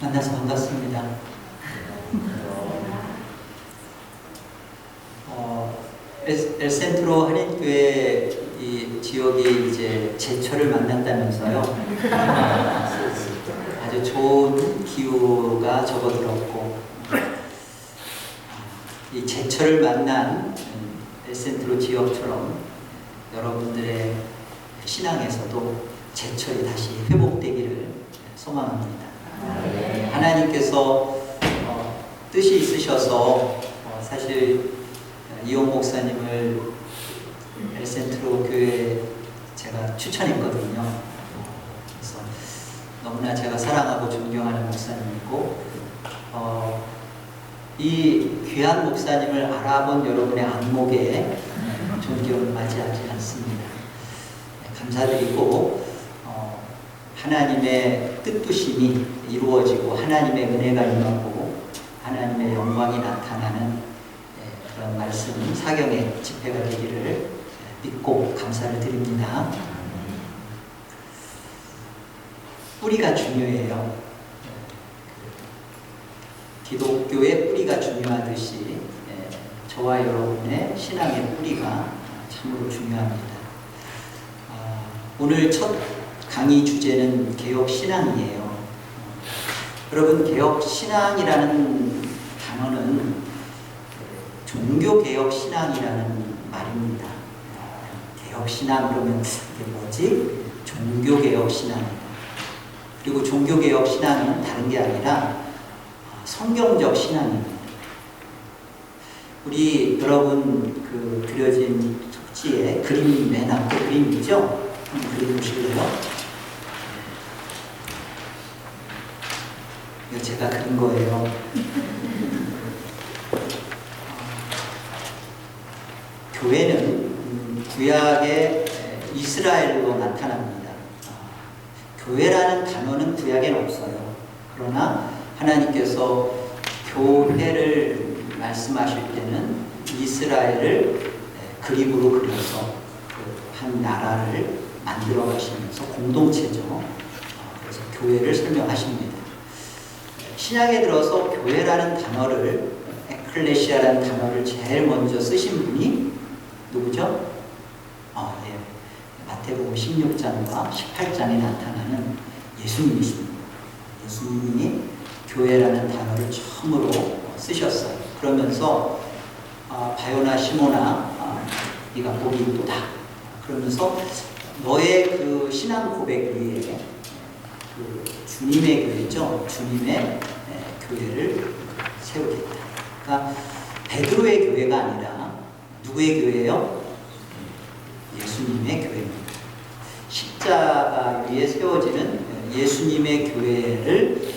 만나서 반갑습니다. 엘센트로 한인교회 이 지역이 이제 제철을 만난다면서요. 아주 좋은 기후가 접어들었고, 이 제철을 만난 엘센트로 지역처럼 여러분들의 신앙에서도 제철이 다시 회복되기를 소망합니다. 하나님께서 뜻이 있으셔서 사실 이용 목사님을 엘센트로 교회에 제가 추천했거든요. 그래서 너무나 제가 사랑하고 존경하는 목사님이고, 이 귀한 목사님을 알아본 여러분의 안목에 존경을 맞이하지 않습니다. 감사드리고, 하나님의 뜻부심이 이루어지고 하나님의 은혜가 임하고 하나님의 영광이 나타나는 그런 말씀 사경의 집회가 되기를 믿고 감사를 드립니다. 뿌리가 중요해요. 기독교의 뿌리가 중요하듯이 저와 여러분의 신앙의 뿌리가 참으로 중요합니다. 오늘 첫 강의 주제는 개혁신앙이에요. 여러분, 개혁신앙이라는 단어는 종교개혁신앙이라는 말입니다. 개혁신앙 그러면 이게 뭐지? 종교개혁신앙이다. 그리고 종교개혁신앙은 다른 게 아니라 성경적 신앙입니다. 우리 여러분 그 그려진 쪽지에 그림 맨 앞에 그림이죠? 한번 그림 보실래요? 이거 제가 그린 거예요. 교회는 구약의 이스라엘로 나타납니다. 교회라는 단어는 구약에는 없어요. 그러나 하나님께서 교회를 말씀하실 때는 이스라엘을 그림으로 그려서 한 나라를 만들어 가시면서 공동체죠. 그래서 교회를 설명하십니다. 신약에 들어서 교회라는 단어를, 에클레시아라는 단어를 제일 먼저 쓰신 분이 누구죠? 마태복음 16장과 18장에 나타나는 예수님이십니다. 예수님이 교회라는 단어를 처음으로 쓰셨어요. 그러면서 바요나 시모나 네가 복이 있도다. 그러면서 너의 그 신앙 고백 위에 그 주님의 교회죠. 주님의 교회를 세우겠다. 그러니까 베드로의 교회가 아니라 누구의 교회예요? 예수님의 교회입니다. 십자가 위에 세워지는 예수님의 교회를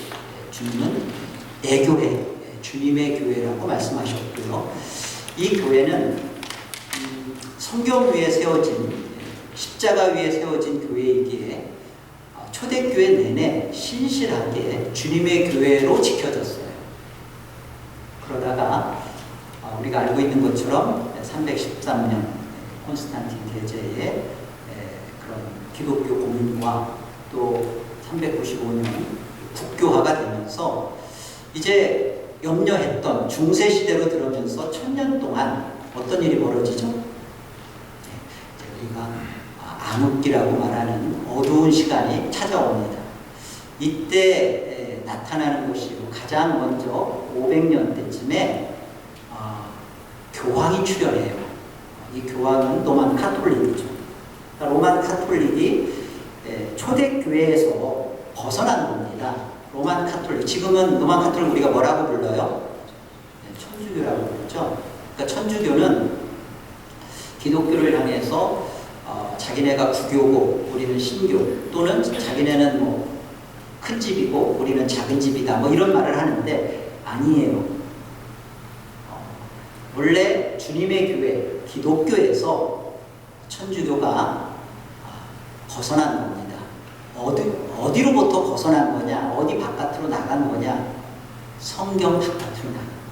주님은 내 교회, 주님의 교회라고 말씀하셨고요. 이 교회는 성경 위에 세워진, 십자가 위에 세워진 교회이기에 초대교회 내내 신실하게 주님의 교회로 지켜졌어요. 그러다가 우리가 알고 있는 것처럼 313년 콘스탄틴 대제의 그런 기독교 공인과 또 395년 국교화가 되면서 이제 염려했던 중세시대로 들어오면서 1000년 동안 어떤 일이 벌어지죠? 우리가 암흑기라고 말하는 어두운 시간이 찾아옵니다. 이때 나타나는 것이 가장 먼저 500년 때쯤에 교황이 출현해요. 이 교황은 로만 카톨릭이죠. 그러니까 로만 카톨릭이 초대교회에서 벗어난 겁니다. 로만 카톨릭. 지금은 로만 카톨릭 우리가 뭐라고 불러요? 천주교라고 부르죠. 그러니까 천주교는 기독교를 향해서 자기네가 구교고 우리는 신교, 또는 자기네는 뭐 큰 집이고 우리는 작은 집이다, 뭐 이런 말을 하는데 아니에요. 원래 주님의 교회, 기독교에서 천주교가 벗어난 겁니다. 어디로부터 벗어난 거냐? 어디 바깥으로 나간 거냐? 성경 바깥으로 나간 거예요.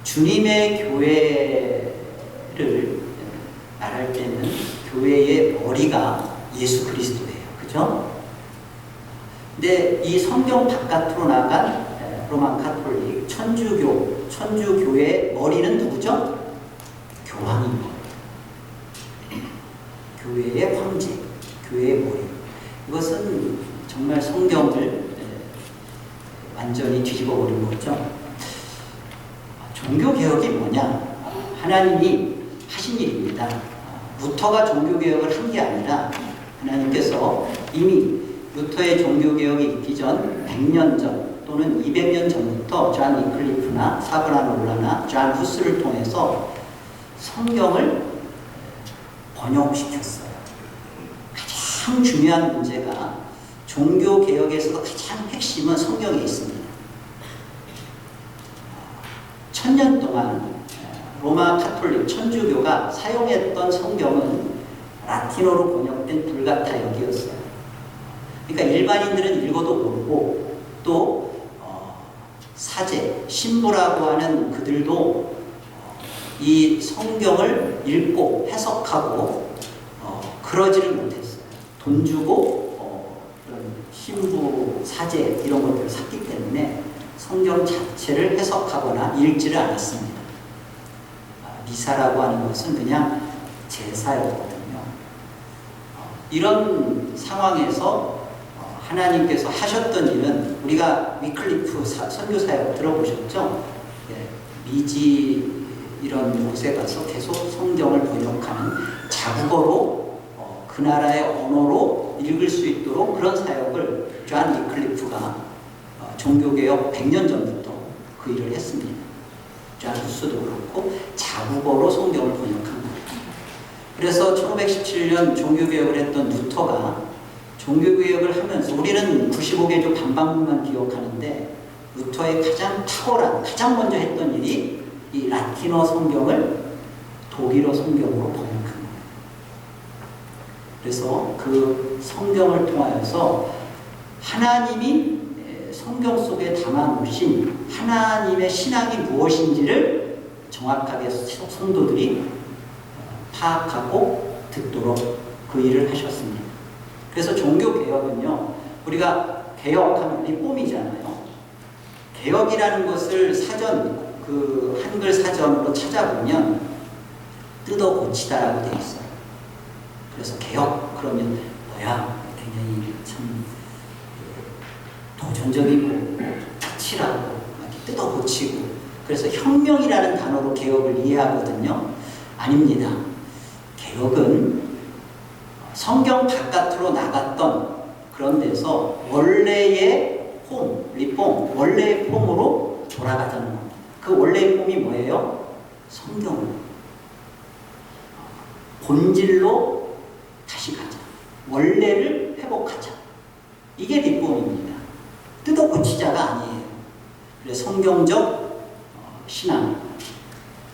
주님의 교회를 말할 때는 교회의 머리가 예수 그리스도예요. 그죠? 그죠? 근데 이 성경 바깥으로 나간 로만 카톨릭, 천주교의 머리는 누구죠? 교황입니다. 교회의 황제, 교회의 머리. 이것은 정말 성경을 완전히 뒤집어 버린 거죠. 종교개혁이 뭐냐? 하나님이 하신 일입니다. 루터가 종교개혁을 한 게 아니라 하나님께서 이미 루터의 종교개혁이 있기 전 100년 전 또는 200년 전부터 존 위클리프나 사브라놀라나 존 후스를 통해서 성경을 번역시켰어요. 가장 중요한 문제가 종교개혁에서도 가장 핵심은 성경에 있습니다. 1000년 동안 로마 카톨릭 천주교가 사용했던 성경은 라틴어로 번역된 불가타역이었어요. 그러니까 일반인들은 읽어도 모르고 또 사제, 신부라고 하는 그들도 이 성경을 읽고 해석하고 그러지를 못했어요. 돈 주고 그런 신부, 사제 이런 것들을 샀기 때문에 성경 자체를 해석하거나 읽지를 않았습니다. 미사라고 하는 것은 그냥 제사였거든요. 이런 상황에서 하나님께서 하셨던 일은 우리가 위클리프 선교사역 들어보셨죠? 미지 이런 곳에 가서 계속 성경을 번역하는 자국어로 그 나라의 언어로 읽을 수 있도록 그런 사역을 존 위클리프가 종교개혁 100년 전부터 그 일을 했습니다. 존 후스도 그렇고 자국어로 성경을 번역한 거예요. 그래서 1517년 종교개혁을 했던 루터가 종교개혁을 하면서 우리는 95개조 반박문만 기억하는데 루터의 가장 탁월한, 가장 먼저 했던 일이 이 라틴어 성경을 독일어 성경으로 번역한 거예요. 그래서 그 성경을 통하여서 하나님이 성경 속에 담아놓으신 하나님의 신앙이 무엇인지를 정확하게 성도들이 파악하고 듣도록 그 일을 하셨습니다. 그래서 종교개혁은요, 우리가 개혁하면 리폼이잖아요. 개혁이라는 것을 그 한글 사전으로 찾아보면 뜯어 고치다라고 되어 있어요. 그래서 개혁 그러면 뭐야? 굉장히 참 도전적이고 까칠하고 뜯어 고치고 그래서 혁명이라는 단어로 개혁을 이해하거든요. 아닙니다. 개혁은 성경 바깥으로 나갔던 그런 데서 원래의 폼, 리폼, 원래의 폼으로 돌아가자는 겁니다. 그 원래의 폼이 뭐예요? 성경으로. 본질로 다시 가자. 원래를 회복하자. 이게 리폼입니다. 뜯어 고치자가 아니에요. 그래서 성경적 신앙,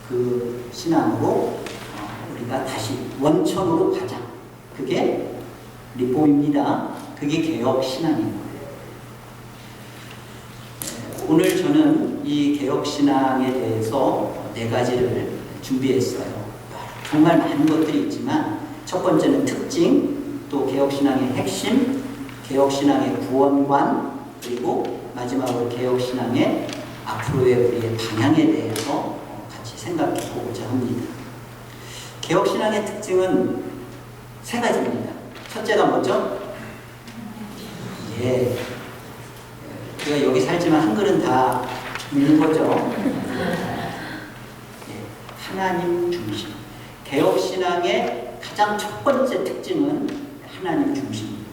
그 신앙으로 우리가 다시 원천으로 가자. 그게 리폼입니다. 그게 개혁 신앙인 거예요. 오늘 저는 이 개혁 신앙에 대해서 4가지를 준비했어요. 정말 많은 것들이 있지만 첫 번째는 특징, 또 개혁 신앙의 핵심, 개혁 신앙의 구원관, 그리고 마지막으로 개혁 신앙의 앞으로의 우리의 방향에 대해서 같이 생각해 보고자 합니다. 개혁 신앙의 특징은 3가지입니다. 첫째가 뭐죠? 예. 우리가 여기 살지만 한글은 다 읽는 거죠. 예. 하나님 중심. 개혁 신앙의 가장 첫 번째 특징은 하나님 중심입니다.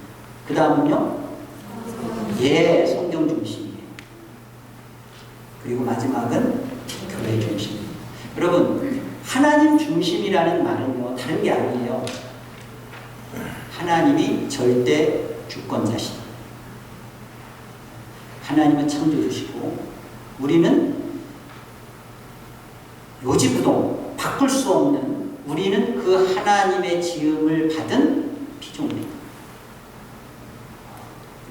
그 다음은요? 예, 성경 중심이에요. 그리고 마지막은 교회 중심입니다. 여러분, 하나님 중심이라는 말은요, 다른 게 아니에요. 하나님이 절대 주권자시다. 하나님은 창조주시고 우리는 요지부동 바꿀 수 없는 우리는 그 하나님의 지음을 받은 피조물이다.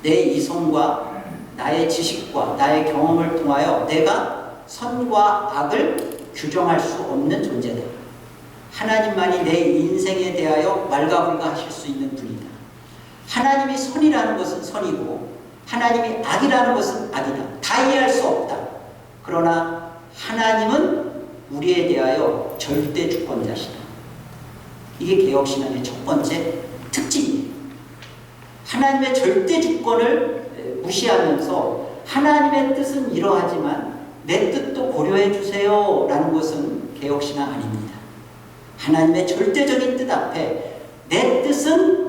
내 이성과 나의 지식과 나의 경험을 통하여 내가 선과 악을 규정할 수 없는 존재다. 하나님만이 내 인생에 대하여 왈가불가하실 수 있는 분이다. 하나님이 선이라는 것은 선이고 하나님이 악이라는 것은 악이다. 다 이해할 수 없다. 그러나 하나님은 우리에 대하여 절대 주권자시다. 이게 개혁신앙의 첫 번째 특징이에요. 하나님의 절대 주권을 무시하면서 하나님의 뜻은 이러하지만 내 뜻도 고려해 주세요 라는 것은 개혁신앙 아닙니다. 하나님의 절대적인 뜻 앞에 내 뜻은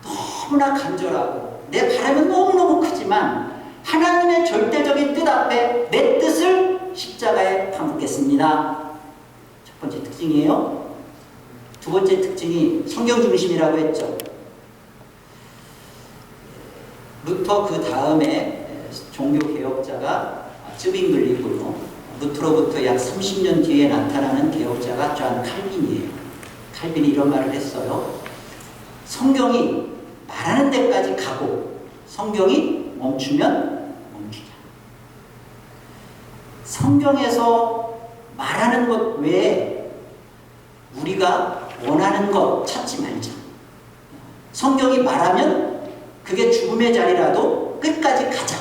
너무나 간절하고 내 바람은 너무너무 크지만 하나님의 절대적인 뜻 앞에 내 뜻을 십자가에 파묻겠습니다. 첫 번째 특징이에요. 두 번째 특징이 성경 중심이라고 했죠. 루터 그 다음에 종교개혁자가 쯔빙글리고요. 루터로부터 약 30년 뒤에 나타나는 개혁자가 존 칼빈이에요. 칼빈이 이런 말을 했어요. 성경이 말하는 데까지 가고 성경이 멈추면 멈추자. 성경에서 말하는 것 외에 우리가 원하는 것 찾지 말자. 성경이 말하면 그게 죽음의 자리라도 끝까지 가자.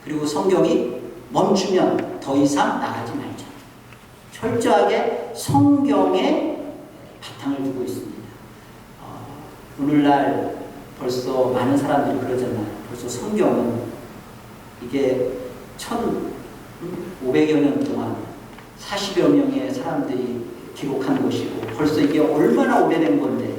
그리고 성경이 멈추면 더 이상 나가지 말자. 철저하게 성경에 바탕을 두고 있습니다. 오늘날 벌써 많은 사람들이 그러잖아요. 벌써 성경은 이게 1500여 년 동안 40여 명의 사람들이 기록한 것이고 벌써 이게 얼마나 오래된 건데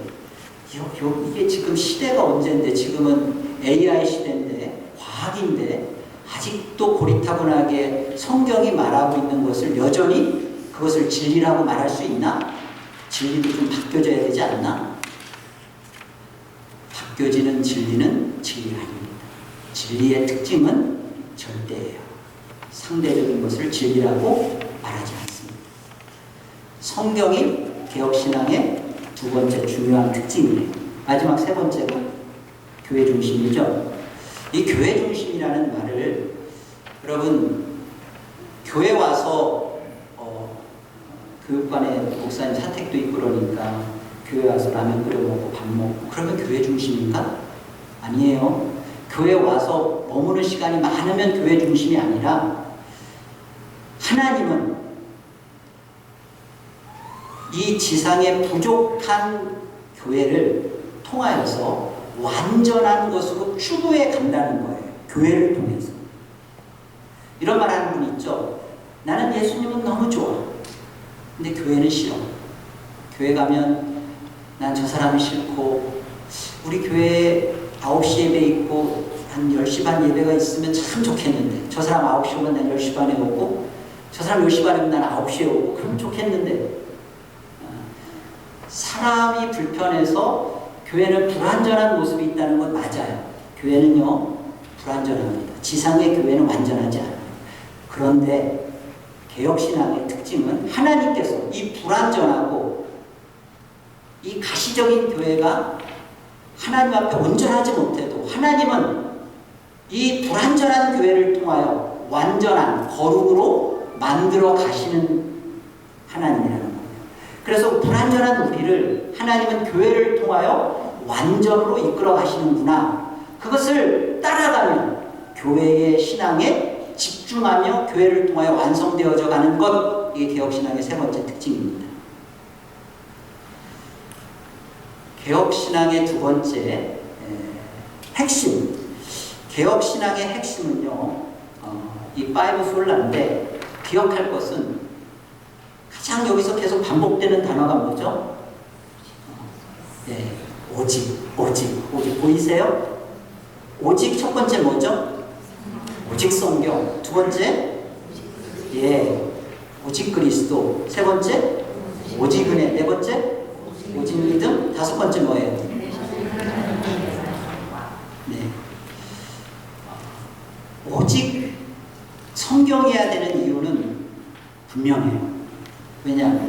이게 지금 시대가 언젠데 지금은 AI 시대인데 과학인데 아직도 고리타분하게 성경이 말하고 있는 것을 여전히 그것을 진리라고 말할 수 있나? 진리도 좀 바뀌어져야 되지 않나? 바뀌어지는 진리는 진리가 아닙니다. 진리의 특징은 절대예요. 상대적인 것을 진리라고 말하지 않습니다. 성경이 개혁신앙의 두 번째 중요한 특징이에요. 마지막 세 번째가 교회 중심이죠. 이 교회 중심이라는 말을 여러분 교회 와서 교육관에 목사님 사택도 있고 그러니까 교회 와서 라면 끓여 먹고 밥 먹고 그러면 교회 중심인가? 아니에요. 교회 와서 머무는 시간이 많으면 교회 중심이 아니라 하나님은 이 지상에 부족한 교회를 통하여서 완전한 것으로 추구해 간다는 거예요. 교회를 통해서. 이런 말 하는 분 있죠. 나는 예수님은 너무 좋아. 근데 교회는 싫어. 교회 가면 난 저 사람이 싫고 우리 교회에 9시 예배 있고 한 10시 반 예배가 있으면 참 좋겠는데 저 사람 9시 오면 난 10시 반에 오고 저 사람 10시 반에 오면 난 9시에 오고 그러면 좋겠는데 사람이 불편해서 교회는 불완전한 모습이 있다는 건 맞아요. 교회는요 불완전합니다. 지상의 교회는 완전하지 않아요. 그런데 개혁신앙의 특징은 하나님께서 이 불완전하고 이 가시적인 교회가 하나님 앞에 온전하지 못해도 하나님은 이 불완전한 교회를 통하여 완전한 거룩으로 만들어 가시는 하나님이라는 거예요. 그래서 불완전한 우리를 하나님은 교회를 통하여 완전으로 이끌어 가시는구나. 그것을 따라가면 교회의 신앙에 집중하며 교회를 통하여 완성되어져 가는 것, 이게 개혁신앙의 세 번째 특징입니다. 개혁신앙의 두 번째 핵심, 개혁신앙의 핵심은요, 이 파이브 솔라인데 기억할 것은 가장 여기서 계속 반복되는 단어가 뭐죠? 네, 오직 보이세요? 오직 첫 번째 뭐죠? 오직 성경. 두 번째, 오직 그리스도. 세 번째, 오직 은혜. 네 번째, 오직 믿음. 다섯 번째 뭐예요? 네. 오직 성경이어야 되는 이유는 분명해요. 왜냐?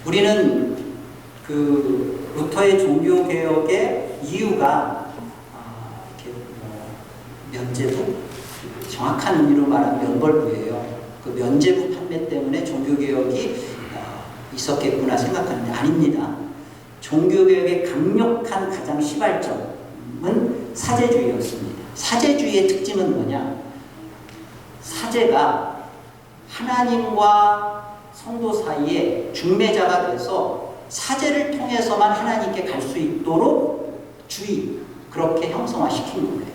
우리는 그 루터의 종교개혁의 이유가 면제부? 정확한 의미로 말하면 면벌부예요. 그 면제부 판매 때문에 종교개혁이 있었겠구나 생각하는데 아닙니다. 종교개혁의 강력한 가장 시발점, 핵심은 사제주의였습니다. 사제주의의 특징은 뭐냐? 사제가 하나님과 성도 사이에 중매자가 돼서 사제를 통해서만 하나님께 갈 수 있도록 그렇게 형성화시킨 거예요.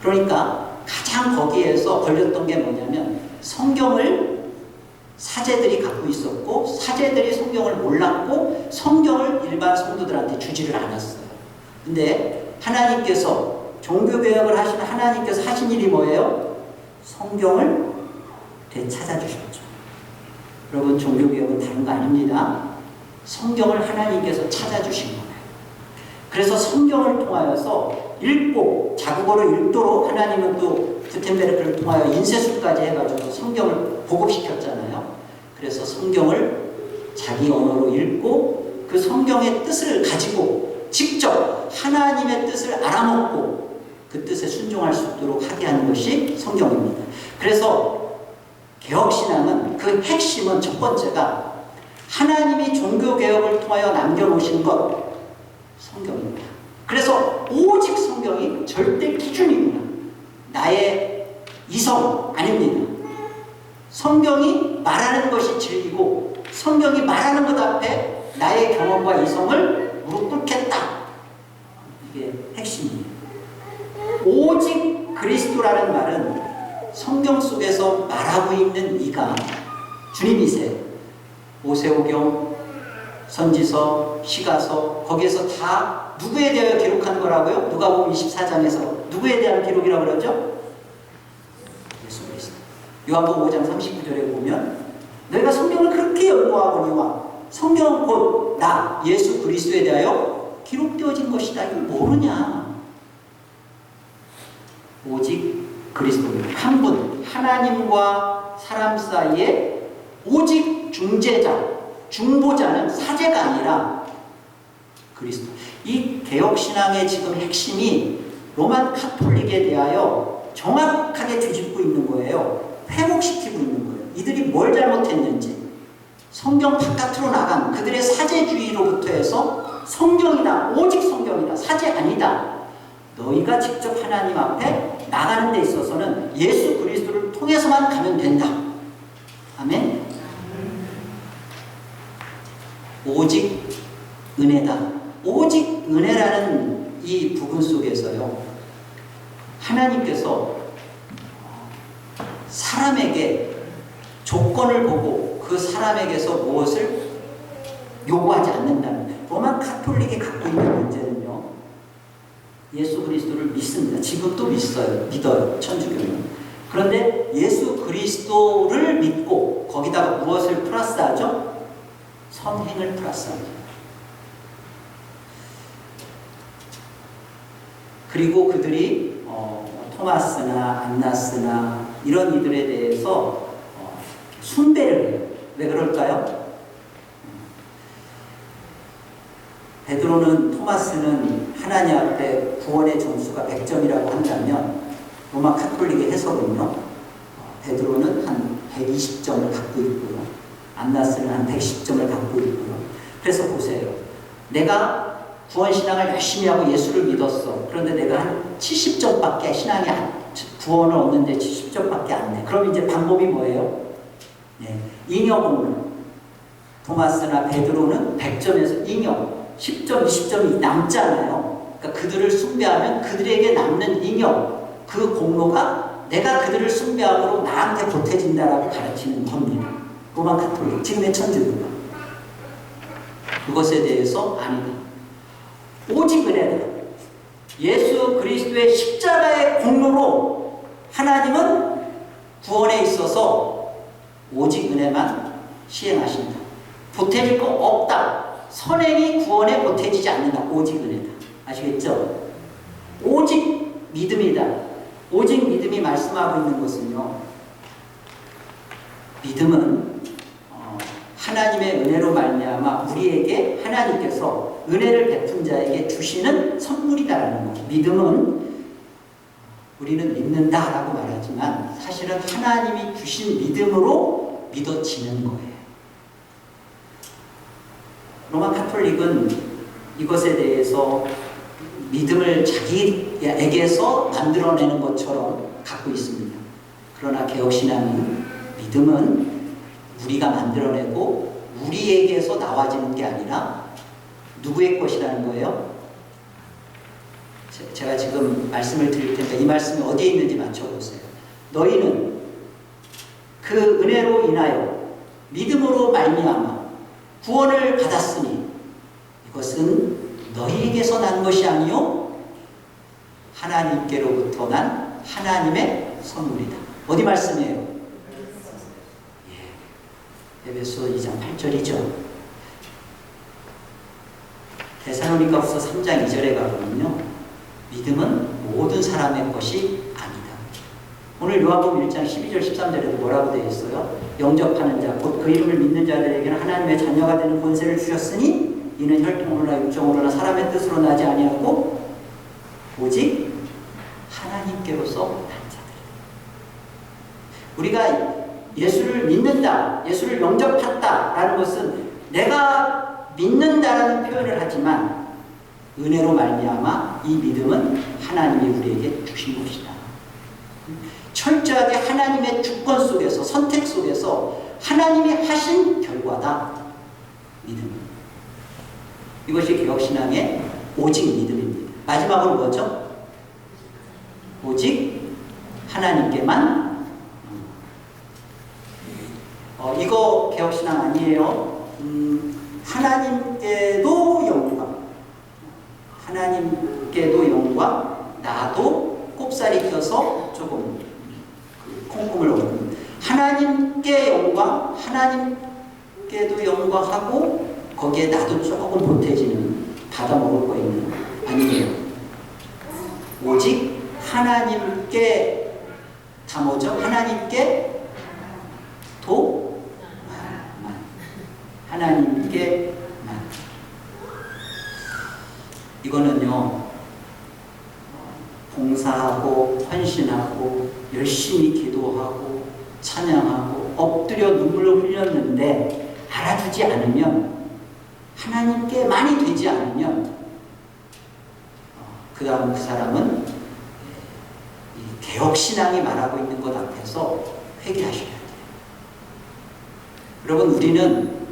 그러니까 가장 거기에서 걸렸던 게 뭐냐면 성경을 사제들이 갖고 있었고 사제들이 성경을 몰랐고 성경을 일반 성도들한테 주지를 않았어요. 근데 하나님께서 종교개혁을 하신 하나님께서 하신 일이 뭐예요? 성경을 되찾아주셨죠. 여러분, 종교개혁은 다른 거 아닙니다. 성경을 하나님께서 찾아주신 거예요. 그래서 성경을 통하여서 읽고 자국어로 읽도록 하나님은 또 구텐베르크를 통하여 인쇄술까지 해가지고 성경을 보급시켰잖아요. 그래서 성경을 자기 언어로 읽고 그 성경의 뜻을 가지고 직접 하나님의 뜻을 알아먹고 그 뜻에 순종할 수 있도록 하게 하는 것이 성경입니다. 그래서 개혁신앙은 그 핵심은 첫 번째가 하나님이 종교개혁을 통하여 남겨놓으신 것, 성경입니다. 그래서 오직 성경이 절대 기준입니다. 나의 이성 아닙니다. 성경이 말하는 것이 진리고 성경이 말하는 것 앞에 나의 경험과 이성을 무릎 꿇겠다. 이게 핵심입니다. 오직 그리스도라는 말은 성경 속에서 말하고 있는 이가 주님이세요. 오세오경, 선지서, 시가서 거기에서 다 누구에 대하여 기록한 거라고요? 누가복음 24장에서 누구에 대한 기록이라고 그러죠? 예수 그리스도. 요한복음 5장 39절에 보면 너희가 성경을 그렇게 연구하거니와 성경은 곧 나 예수 그리스도에 대하여 기록되어진 것이다. 이거 모르냐? 오직 그리스도입니다. 한 분, 하나님과 사람 사이에 오직 중재자, 중보자는 사제가 아니라 그리스도. 이 개혁신앙의 지금 핵심이 로만 카톨릭에 대하여 정확하게 뒤집고 있는 거예요. 회복시키고 있는 거예요. 이들이 뭘 잘못했는지. 성경 바깥으로 나간 그들의 사제주의로부터 해서 성경이다, 오직 성경이다, 사제 아니다. 너희가 직접 하나님 앞에 나가는 데 있어서는 예수 그리스도를 통해서만 가면 된다. 아멘. 오직 은혜다. 오직 은혜라는 이 부분 속에서요, 하나님께서 사람에게 조건을 보고 그 사람에게서 무엇을 요구하지 않는다는, 로마 카톨릭이 갖고 있는 문제는요, 예수 그리스도를 믿습니다. 지금도 믿어요. 천주교는. 그런데 예수 그리스도를 믿고 거기다가 무엇을 플러스하죠? 선행을 플러스합니다. 그리고 그들이 토마스나 안나스나 이런 이들에 대해서 숭배를 해요. 왜 그럴까요? 베드로는, 토마스는 하나님 앞에 구원의 점수가 100점이라고 한다면 로마 카톨릭의 해석은요, 베드로는 한 120점을 갖고 있고요, 안나스는 한 110점을 갖고 있고요. 그래서 보세요. 내가 구원신앙을 열심히 하고 예수를 믿었어. 그런데 내가 한 70점밖에 신앙이 구원을 얻는데 70점밖에 안 돼. 그럼 이제 방법이 뭐예요? 네, 잉여공론. 토마스나 베드로는 100점에서 잉여 10점, 20점이 남잖아요. 그러니까 그들을 숭배하면 그들에게 남는 잉여, 그 공로가 내가 그들을 숭배함으로 나한테 보태진다라고 가르치는 겁니다. 로마 카톨릭, 지금의 천주교가. 그것에 대해서 아니다. 오직 은혜다. 예수 그리스도의 십자가의 공로로 하나님은 구원에 있어서 오직 은혜만 시행하신다. 보태질 거 없다. 선행이 구원에 보태지지 않는다. 오직 은혜다. 아시겠죠? 오직 믿음이다. 오직 믿음이 말씀하고 있는 것은요, 믿음은 하나님의 은혜로 말미암아 우리에게 하나님께서 은혜를 베푼 자에게 주시는 선물이다라는 거죠. 믿음은 우리는 믿는다라고 말하지만 사실은 하나님이 주신 믿음으로 믿어지는 거예요. 로마 카톨릭은 이것에 대해서 믿음을 자기에게서 만들어내는 것처럼 갖고 있습니다. 그러나 개혁신앙은 믿음은 우리가 만들어내고 우리에게서 나와지는 게 아니라 누구의 것이라는 거예요? 제가 지금 말씀을 드릴 테니까 이 말씀이 어디에 있는지 맞춰보세요. 너희는 그 은혜로 인하여 믿음으로 말미암아 구원을 받았으니 이것은 너희에게서 난 것이 아니요 하나님께로부터 난 하나님의 선물이다. 어디 말씀이에요? 에베소 2장 8절이죠. 데살로니가후서 3장 2절에 가보면요, 믿음은 모든 사람의 것이 아니다. 오늘 요한복음 1장 12절 13절에도 뭐라고 되어 있어요? 영접하는 자 곧 그 이름을 믿는 자들에게는 하나님의 자녀가 되는 권세를 주셨으니 이는 혈통으로나 육정으로나 사람의 뜻으로 나지 아니하고 오직 하나님께로서 난 자들이다. 우리가 예수를 믿는다, 예수를 영접한다라는 것은 내가 믿는다라는 표현을 하지만 은혜로 말미암아 이 믿음은 하나님이 우리에게 주신 것이다. 철저하게 하나님의 주권 속에서, 선택 속에서 하나님이 하신 결과다. 믿음. 이것이 개혁신앙의 오직 믿음입니다. 마지막으로 뭐죠? 오직 하나님께만. 이거 개혁신앙 아니에요. 하나님께도 영광, 하나님께도 영광, 나도 꼽살이 껴서 조금 콩콩을 얻는, 하나님께 영광, 하나님께도 영광하고 거기에 나도 조금 보태지는, 받아먹을 거 있는, 아니에요. 오직 하나님께 다 뭐죠? 하나님께 도만, 하나님께만. 이거는요, 봉사하고 헌신하고 열심히 기도하고 찬양하고 엎드려 눈물을 흘렸는데 알아주지 않으면, 하나님께 많이 되지 않으면 그 다음 그 사람은 이 개혁신앙이 말하고 있는 것 앞에서 회개하셔야 돼요. 여러분, 우리는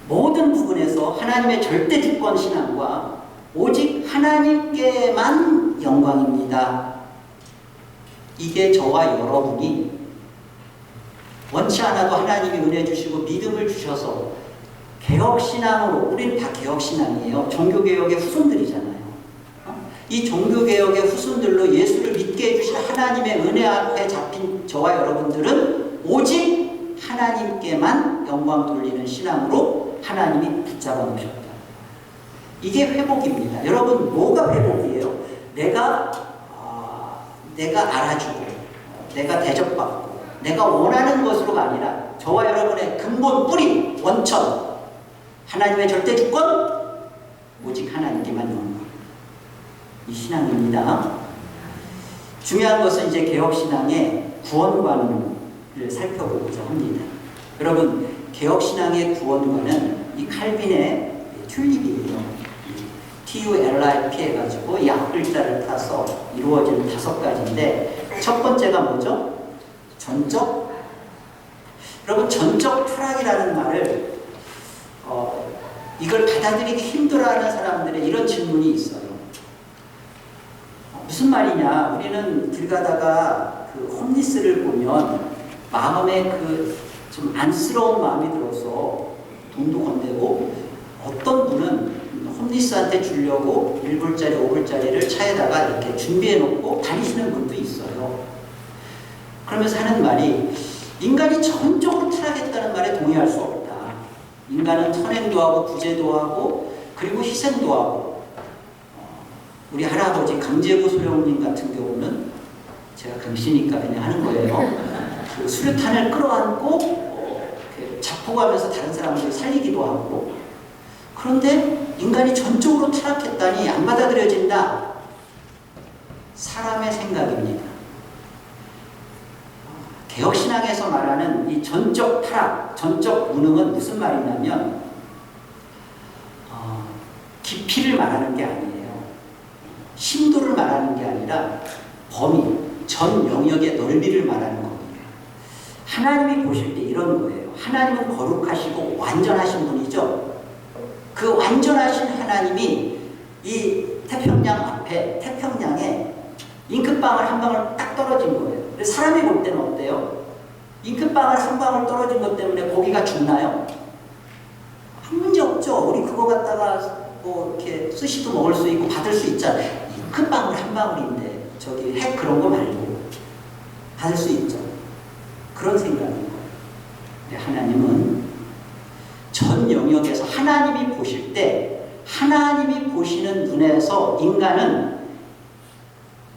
모든 부분에서 하나님의 절대 주권 신앙과 오직 하나님께만 영광입니다. 이게 저와 여러분이 원치 않아도 하나님이 은혜 주시고 믿음을 주셔서 개혁신앙으로, 우리는 다 개혁신앙이에요. 종교개혁의 후손들이잖아요. 이 종교개혁의 후손들로 예수를 믿게 해주신 하나님의 은혜 앞에 잡힌 저와 여러분들은 오직 하나님께만 영광 돌리는 신앙으로 하나님이 붙잡아 놓으셨다. 이게 회복입니다. 여러분, 뭐가 회복이에요? 내가 알아주고, 내가 대접받고, 내가 원하는 것으로가 아니라 저와 여러분의 근본 뿌리, 원천, 하나님의 절대 주권, 오직 하나님께만 영광. 이 신앙입니다. 중요한 것은 이제 개혁신앙의 구원관을 살펴보고자 합니다. 여러분, 개혁신앙의 구원관은 이 칼빈의 튤립이에요. TULIP 해가지고 이 앞글자를 타서 이루어지는 5가지인데, 첫 번째가 뭐죠? 전적. 여러분, 전적 타락이라는 말을 이걸 받아들이기 힘들어하는 사람들의 이런 질문이 있어요. 무슨 말이냐? 우리는 길 가다가 그 홈리스를 보면 마음에 그 좀 안쓰러운 마음이 들어서 돈도 건네고, 어떤 분은 홈리스한테 주려고 1불짜리, 5불짜리를 차에다가 이렇게 준비해 놓고 다니시는 분도 있어요. 그러면서 하는 말이, 인간이 전적으로 타락했다는 말에 동의할 수 없다. 인간은 선행도 하고 구제도 하고 그리고 희생도 하고. 우리 할아버지 강재구 소령님 같은 경우는, 제가 강씨니까 그냥 하는 거예요. 그 수류탄을 끌어안고 자포가면서 다른 사람들을 살리기도 하고. 그런데 인간이 전적으로 타락했다니 안 받아들여진다. 사람의 생각입니다. 개혁신앙에서 말하는 이 전적 타락, 전적 무능은 무슨 말이냐면 깊이를 말하는 게 아니에요. 심도를 말하는 게 아니라 범위, 전 영역의 넓이를 말하는 겁니다. 하나님이 보실 때 이런 거예요. 하나님은 거룩하시고 완전하신 분이죠. 그 완전하신 하나님이 이 태평양 앞에, 태평양에 잉크방울 한 방울 딱 떨어진 거예요. 그래서 사람이 볼 때는 어때요? 잉크방울 한 방울 떨어진 것 때문에 고기가 죽나요? 한 문제 없죠. 우리 그거 갖다가 뭐 이렇게 스시도 먹을 수 있고 받을 수 있잖아요. 잉크방울 한 방울인데 저기 핵 그런 거 말고 받을 수 있죠. 그런 생각인 거예요. 하나님은 전 영역에서 하나님이 보실 때 하나님이 보시는 눈에서 인간은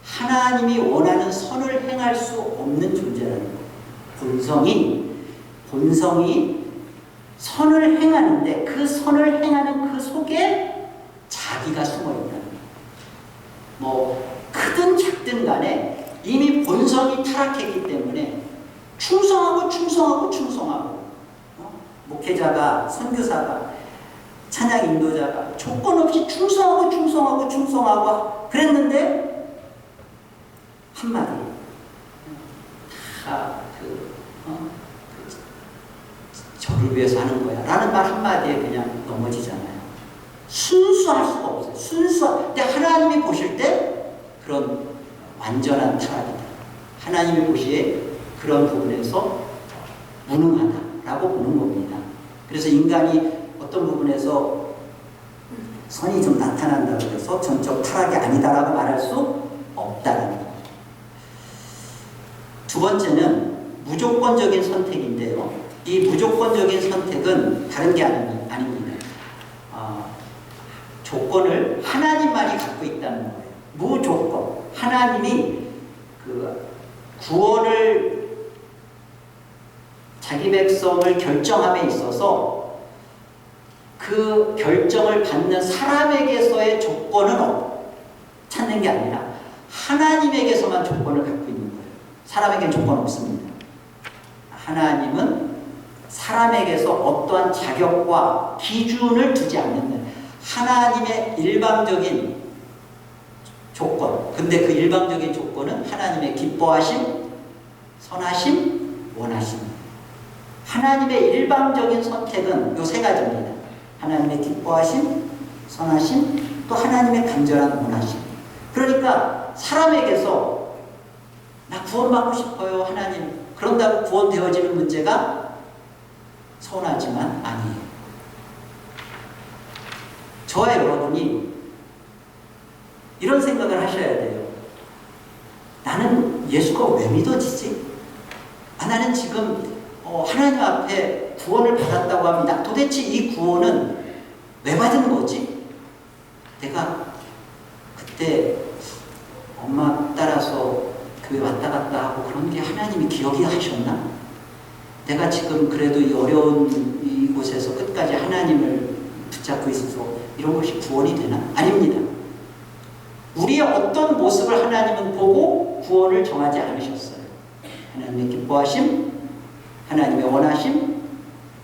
하나님이 원하는 선을 행할 수 없는 존재라는 거예요. 본성이 선을 행하는데 그 선을 행하는 그 속에 자기가 숨어 있다는 거예요. 뭐 크든 작든 간에 이미 본성이 타락했기 때문에 충성하고 목회자가, 선교사가, 찬양 인도자가 조건 없이 충성하고 그랬는데 한마디 다 저를 위해서 하는 거야 라는 말 한마디에 그냥 넘어지잖아요. 순수할 수가 없어요. 근데 하나님이 보실 때 그런 완전한 타락이다. 하나님이 보시기에 그런 부분에서 무능하다라고 보는 겁니다. 그래서 인간이 어떤 부분에서 선이 좀 나타난다고 해서 전적 타락이 아니다라고 말할 수 없다는 거예요. 두 번째는 무조건적인 선택인데요. 이 무조건적인 선택은 다른 게 아닙니다. 조건을 하나님만이 갖고 있다는 거예요. 무조건. 하나님이 그 구원을 자기 백성을 결정함에 있어서 그 결정을 받는 사람에게서의 조건은 찾는 게 아니라 하나님에게서만 조건을 갖고 있는 거예요. 사람에게는 조건 없습니다. 하나님은 사람에게서 어떠한 자격과 기준을 두지 않는 하나님의 일방적인 조건. 근데 그 일방적인 조건은 하나님의 기뻐하심, 선하심, 원하심. 하나님의 일방적인 선택은 요 세 가지입니다. 하나님의 기뻐하심, 선하심, 또 하나님의 간절한 원하심. 그러니까 사람에게서 나 구원받고 싶어요, 하나님. 그런다고 구원되어지는 문제가 서운하지만 아니에요. 저와 여러분이 이런 생각을 하셔야 돼요. 나는 예수가 왜 믿어지지? 나는 지금 하나님 앞에 구원을 받았다고 합니다. 도대체 이 구원은 왜 받은 거지? 내가 그때 엄마 따라서 교회 왔다 갔다 하고 그런 게 하나님이 기억이 하셨나? 내가 지금 그래도 이 어려운 이곳에서 끝까지 하나님을 붙잡고 있어서 이런 것이 구원이 되나? 아닙니다. 우리의 어떤 모습을 하나님은 보고 구원을 정하지 않으셨어요. 하나님의 기뻐하심, 하나님의 원하심,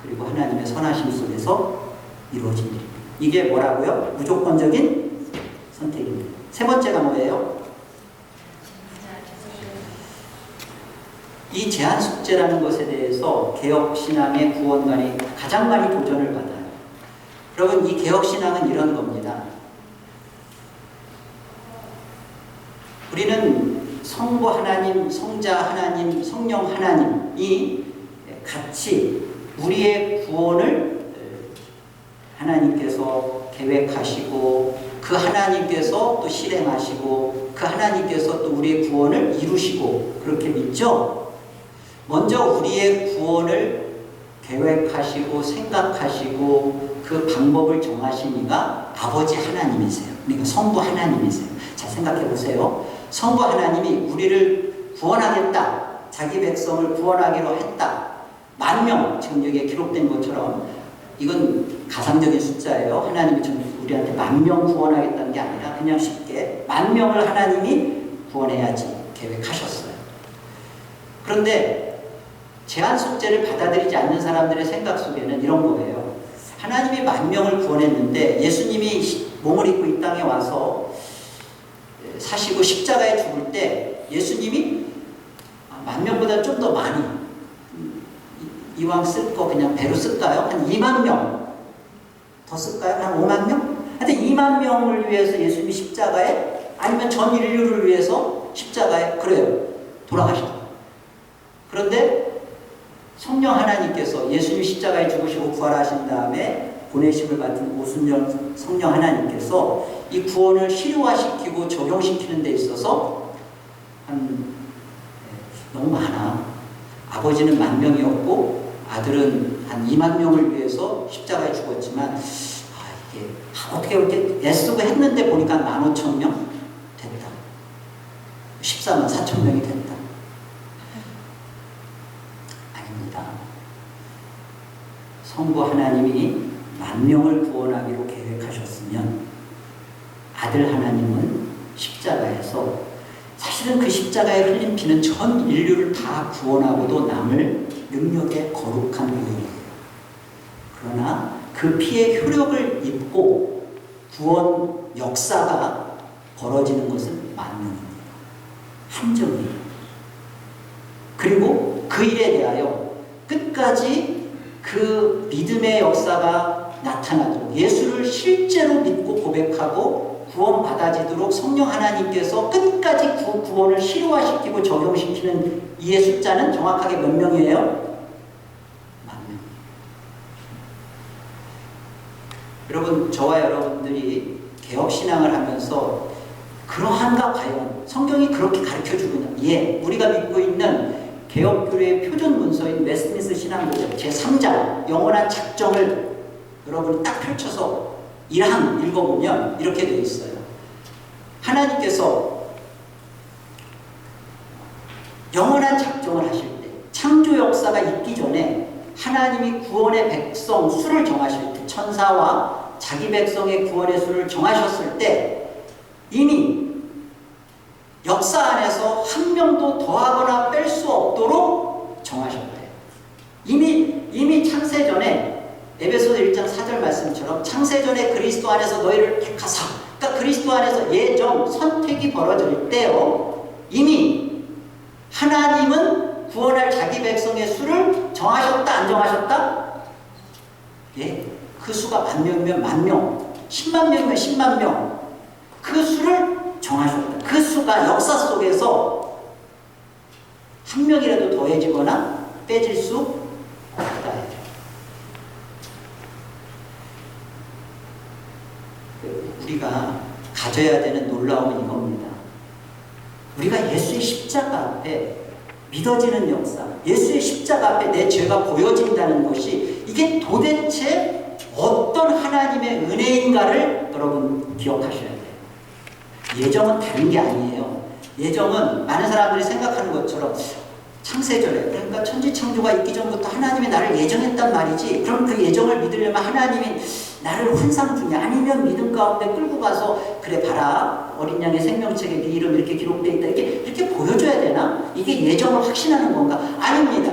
그리고 하나님의 선하심 속에서 이루어진 일입니다. 이게 뭐라고요? 무조건적인 선택입니다. 세 번째가 뭐예요? 이 제한 숙제라는 것에 대해서 개혁신앙의 구원관이 가장 많이 도전을 받아요. 여러분, 이 개혁신앙은 이런 겁니다. 우리는 성부 하나님, 성자 하나님, 성령 하나님이 같이 우리의 구원을 하나님께서 계획하시고 그 하나님께서 또 실행하시고 그 하나님께서 또 우리의 구원을 이루시고 그렇게 믿죠? 먼저 우리의 구원을 계획하시고 생각하시고 그 방법을 정하신 이가 아버지 하나님이세요. 그러니까 성부 하나님이세요. 자, 생각해 보세요. 성부 하나님이 우리를 구원하겠다. 자기 백성을 구원하기로 했다. 10,000명, 지금 여기에 기록된 것처럼 이건 가상적인 숫자예요. 하나님이 우리한테 10,000명 구원하겠다는 게 아니라 그냥 쉽게 10,000명을 하나님이 구원해야지 계획하셨어요. 그런데 제한 숙제를 받아들이지 않는 사람들의 생각 속에는 이런 거예요. 하나님이 10,000명을 구원했는데 예수님이 몸을 입고 이 땅에 와서 사시고 십자가에 죽을 때 예수님이 10,000명보다 좀 더 많이, 이왕 쓸 거 그냥 배로 쓸까요? 한 20,000명 더 쓸까요? 한 50,000명? 하여튼 20,000명을 위해서 예수님이 십자가에, 아니면 전 인류를 위해서 십자가에, 그래요, 돌아가셨다. 그런데 성령 하나님께서 예수님이 십자가에 죽으시고 부활하신 다음에 보내심을 받은 오순절 성령 하나님께서 이 구원을 실효화시키고 적용시키는 데 있어서 너무 많아. 아버지는 10,000명이었고 아들은 한 20,000명을 위해서 십자가에 죽었지만 이게 어떻게 이렇게 애쓰고 했는데 보니까 15,000명 됐다. 144,000명이 됐다. 아닙니다. 성부 하나님이 10,000명을 구원하기로 계획하셨으면 아들 하나님은 십자가에서, 사실은 그 십자가에 흘린 피는 전 인류를 다 구원하고도 남을 능력의 거룩한 오염이에요. 그러나 그 피의 효력을 입고 구원 역사가 벌어지는 것은 만명입니다. 한정이에요. 그리고 그 일에 대하여 끝까지 그 믿음의 역사가 나타나도록, 예수를 실제로 믿고 고백하고 구원받아지도록 성령 하나님께서 끝까지 그 구원을 실효화시키고 적용시키는 이의 숫자는 정확하게 몇 명이에요? 10,000명. 여러분, 저와 여러분들이 개혁신앙을 하면서 그러한가 과연 성경이 그렇게 가르쳐주구나. 예, 우리가 믿고 있는 개혁교회의 표준 문서인 웨스트민스터 신앙고백 제3장 영원한 작정을 여러분이 딱 펼쳐서 1항 읽어보면 이렇게 되어 있어요. 하나님께서 영원한 작정을 하실 때, 창조 역사가 있기 전에 하나님이 구원의 백성 수를 정하실 때, 천사와 자기 백성의 구원의 수를 정하셨을 때 이미 역사 안에서 한 명도 더하거나 뺄 수 없도록 정하셨대요. 이미 창세전에, 에베소서 1장 4절 말씀처럼 창세전에 그리스도 안에서 너희를 택하사, 그러니까 그리스도 안에서 예정, 선택이 벌어질 때요, 이미 하나님은 구원할 자기 백성의 수를 정하셨다, 안 정하셨다? 예, 그 수가 10,000명이면 10,000명, 100,000명이면 100,000명, 그 수를 정하셨다. 그 수가 역사 속에서 한 명이라도 더해지거나 빼질 수 없다. 우리가 가져야 되는 놀라움은 이겁니다. 우리가 예수의 십자가 앞에 믿어지는 역사, 예수의 십자가 앞에 내 죄가 보여진다는 것이, 이게 도대체 어떤 하나님의 은혜인가를 여러분 기억하셔야 돼요. 예정은 다른 게 아니에요. 예정은 많은 사람들이 생각하는 것처럼 창세전에, 그러니까 천지창조가 있기 전부터 하나님이 나를 예정했단 말이지, 그럼 그 예정을 믿으려면 하나님이 나를 환상 중에, 아니면 믿음 가운데 끌고 가서 그래 봐라, 어린 양의 생명책에 네 이름 이렇게 기록되어 있다, 이렇게 보여줘야 되나? 이게 예정을 확신하는 건가? 아닙니다.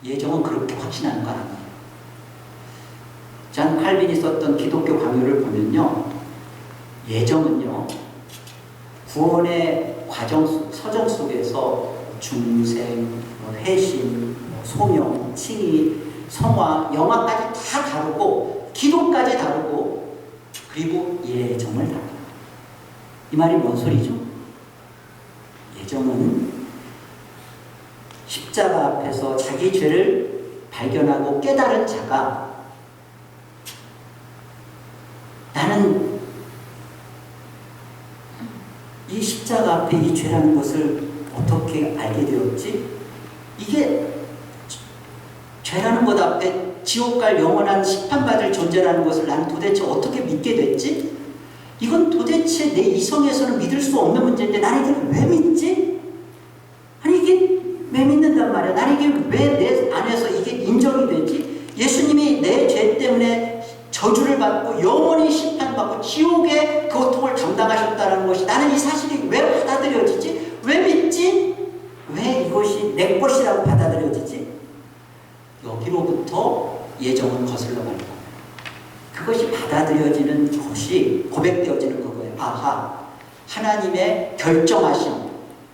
예정은 그렇게 확신하는 거 아니에요. 잔 칼빈이 썼던 기독교 강요를 보면요, 예정은요, 구원의 과정, 서정 속에서 중생, 회심, 소명, 칭의, 성화, 영화까지 다 다루고, 기도까지 다루고, 그리고 예정을 다루고. 이 말이 뭔 소리죠? 예정은 십자가 앞에서 자기 죄를 발견하고 깨달은 자가, 나는 이 십자가 앞에 이 죄라는 것을 어떻게 알게 되었지? 이게 죄라는 것 앞에 지옥 갈 영원한 심판받을 존재라는 것을 나는 도대체 어떻게 믿게 됐지? 이건 도대체 내 이성에서는 믿을 수 없는 문제인데 나는 이걸 왜 믿지? 아니 이게 왜 믿는단 말이야? 나는 이게 왜 내 안에서 이게 인정이 되지? 예수님이 내 죄 때문에 저주를 받고 영원히 심판받고 지옥의 그 고통을 담당하셨다는 것이, 나는 이 사실이 왜 받아들여지지? 왜 믿지? 왜 이것이 내 것이라고 받아들여지지? 여기로부터 예정은 거슬러 가는 거예요. 그것이 받아들여지는 것이 고백되어지는 거예요. 아하, 하나님의 결정하심,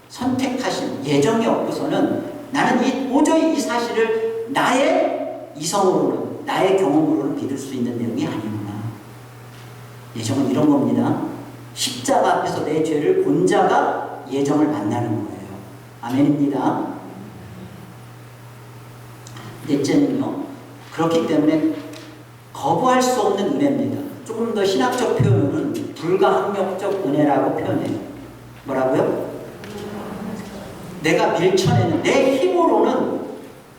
선택하심, 예정이 없고서는 나는 도저히 이 사실을 나의 이성으로는, 나의 경험으로는 믿을 수 있는 내용이 아니구나. 예정은 이런 겁니다. 십자가 앞에서 내 죄를 본 자가 예정을 만나는 거예요. 아멘입니다. 넷째는요, 그렇기 때문에 거부할 수 없는 은혜입니다. 조금 더 신학적 표현은 불가항력적 은혜라고 표현해요. 뭐라고요? 내가 밀쳐내는, 내 힘으로는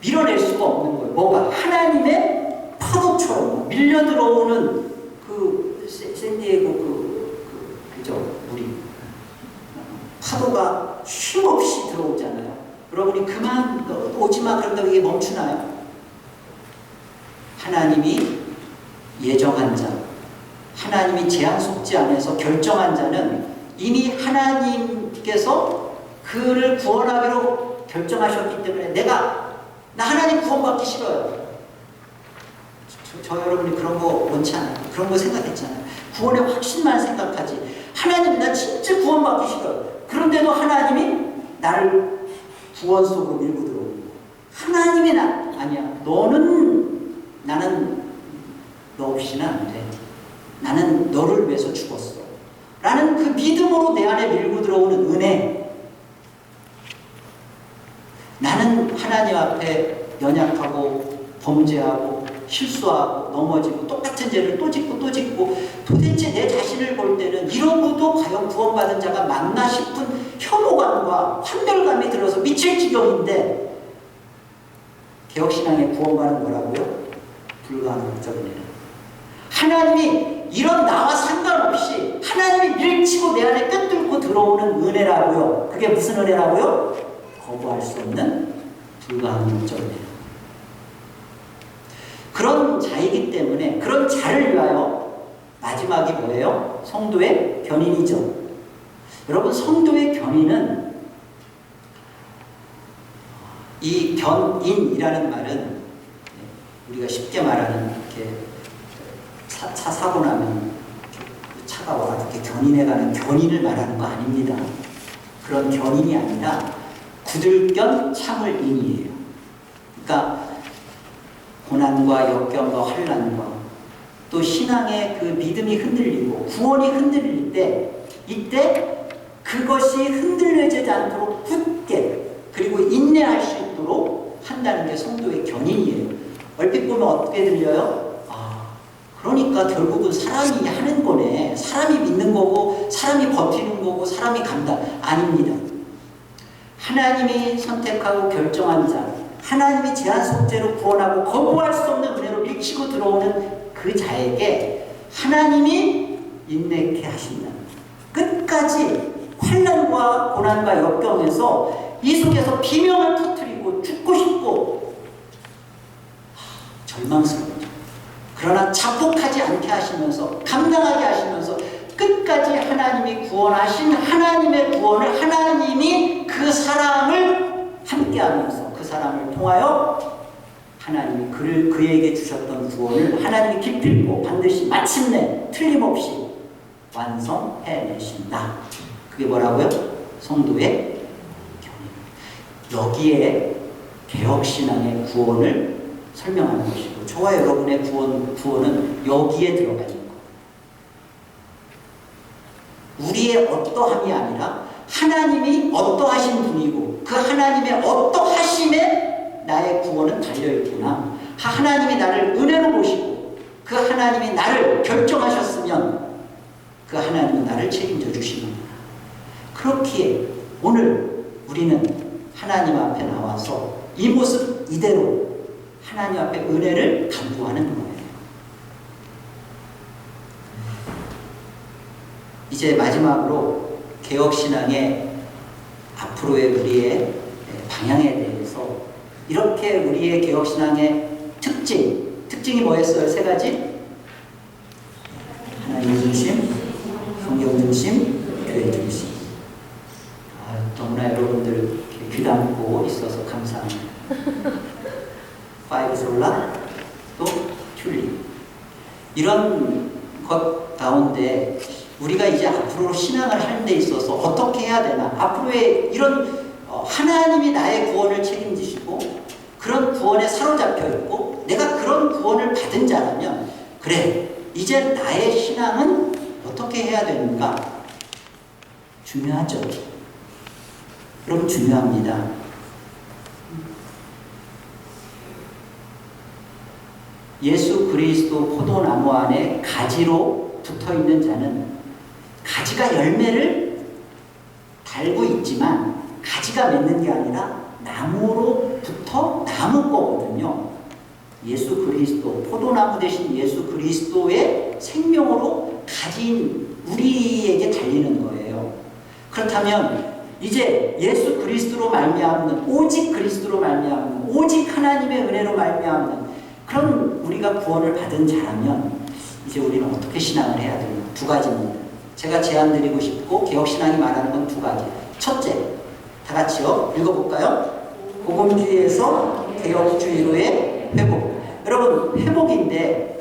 밀어낼 수가 없는 거예요. 뭐가? 하나님의 파도처럼 밀려 들어오는 그 샌디에고 그죠? 물이 파도가 쉼없이 들어오잖아요. 여러분이 그만 오지마 그런다고 이게 멈추나요? 하나님이 예정한 자, 하나님이 제한 속지 안에서 결정한 자는 이미 하나님께서 그를 구원하기로 결정하셨기 때문에 나 하나님 구원받기 싫어요. 저 여러분이 그런 거 원치 않아요. 그런 거 생각했잖아요. 구원의 확신만 생각하지. 하나님 나 진짜 구원받기 싫어요. 그런데도 하나님이 나를 구원 속으로 밀고 들어오는 거예요. 하나님이 아니야. 나는 너 없이는 안 돼. 나는 너를 위해서 죽었어. 라는 그 믿음으로 내 안에 밀고 들어오는 은혜. 나는 하나님 앞에 연약하고 범죄하고 실수하고 넘어지고 똑같은 죄를 또 짓고 도대체 내 자신을 볼 때는 이러고도 과연 구원받은 자가 맞나 싶은 혐오감과 환멸감이 들어서 미칠 지경인데 개혁신앙의 구원과는 뭐라고요? 불가항력적 은혜라. 하나님이 이런 나와 상관없이 하나님이 밀치고 내 안에 꿰뚫고 들어오는 은혜라고요. 그게 무슨 은혜라고요? 거부할 수 없는 불가항력적 은혜. 그런 자이기 때문에 그런 자를 위하여 마지막이 뭐예요? 성도의 견인이죠. 여러분, 성도의 견인은 이 견인이라는 말은 우리가 쉽게 말하는 이렇게 차 사고 나면 차가 와서 이렇게 견인해가는 견인을 말하는 거 아닙니다. 그런 견인이 아니라 구들견 참을인이에요. 그러니까 고난과 역경과 환난과 또 신앙의 그 믿음이 흔들리고 구원이 흔들릴 때 이때 그것이 흔들려지지 않도록 굳게 그리고 인내할 수 있도록 한다는 게 성도의 견인이에요. 얼핏 보면 어떻게 들려요? 그러니까 결국은 사람이 하는 거네. 사람이 믿는 거고 사람이 버티는 거고 사람이 간다. 아닙니다. 하나님이 선택하고 결정한 자, 하나님이 제한 속죄로 구원하고 거부할 수 없는 은혜로 밀치고 들어오는 그 자에게 하나님이 인내케 하신다. 끝까지 환난과 고난과 역경에서 이 속에서 비명을 터뜨리고 죽고 싶고 절망스럽죠. 그러나 자폭하지 않게 하시면서 감당하게 하시면서 끝까지 하나님이 구원하신 하나님의 구원을 하나님이 그 사랑을 함께하면서 그 사랑을 통하여 하나님이 그에게 주셨던 구원을 하나님이 기필코 반드시 마침내 틀림없이 완성해내신다. 그게 뭐라고요? 성도의 견인. 여기에 개혁신앙의 구원을 설명하는 것이고 저와 여러분의 구원은 여기에 들어가 있는 거예요. 우리의 어떠함이 아니라 하나님이 어떠하신 분이고 그 하나님의 어떠하심에 나의 구원은 달려있구나. 하나님이 나를 은혜로 보시고 그 하나님이 나를 결정하셨으면 그 하나님은 나를 책임져 주시는구나. 그렇기에 오늘 우리는 하나님 앞에 나와서 이 모습 이대로 하나님 앞에 은혜를 간구하는 거예요. 이제 마지막으로 개혁신앙의 앞으로의 우리의 방향에 대해서 이렇게 우리의 개혁신앙의 특징이 뭐였어요? 세 가지? 하나님 중심, 성경 중심, 교회 중심. 너무나 여러분들 귀담고 있어서 감사합니다. 파이브 솔라, 또 튤립. 이런 것 가운데 우리가 이제 앞으로 신앙을 하는 데 있어서 어떻게 해야 되나, 앞으로의 이런 하나님이 나의 구원을 책임지시고 그런 구원에 사로잡혀 있고 내가 그런 구원을 받은 자라면, 그래, 이제 나의 신앙은 어떻게 해야 되는가? 중요하죠. 여러분, 중요합니다. 예수 그리스도 포도나무 안에 가지로 붙어있는 자는 가지가 열매를 달고 있지만 가지가 맺는 게 아니라 나무로부터 나무 거거든요. 예수 그리스도, 포도나무 대신 예수 그리스도의 생명으로 가진 우리에게 달리는 거예요. 그렇다면 이제 예수 그리스도로 말미암는, 오직 그리스도로 말미암는, 오직 하나님의 은혜로 말미암는 그런 우리가 구원을 받은 자라면 이제 우리는 어떻게 신앙을 해야 되나? 두 가지입니다. 제가 제안드리고 싶고 개혁신앙이 말하는 건 두 가지. 첫째, 다 같이요 읽어볼까요? 복음주의에서 개혁주의로의 회복. 여러분, 회복인데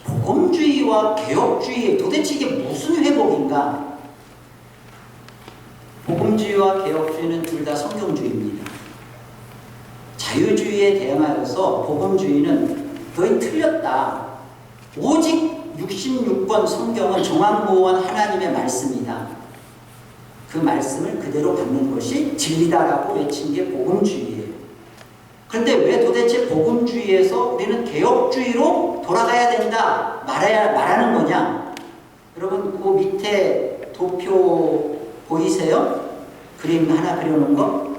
복음주의와 개혁주의, 도대체 이게 무슨 회복인가? 복음주의와 개혁주의는 둘 다 성경주의입니다. 자유주의에 대항하여서 복음주의는 너희 틀렸다. 오직 66권 성경은 종합모원 하나님의 말씀이다. 그 말씀을 그대로 받는 것이 진리다라고 외친 게 복음주의예요. 그런데 왜 도대체 복음주의에서 우리는 개혁주의로 돌아가야 된다 말하는 거냐? 여러분, 그 밑에 도표 보이세요? 그림 하나 그려놓은 거?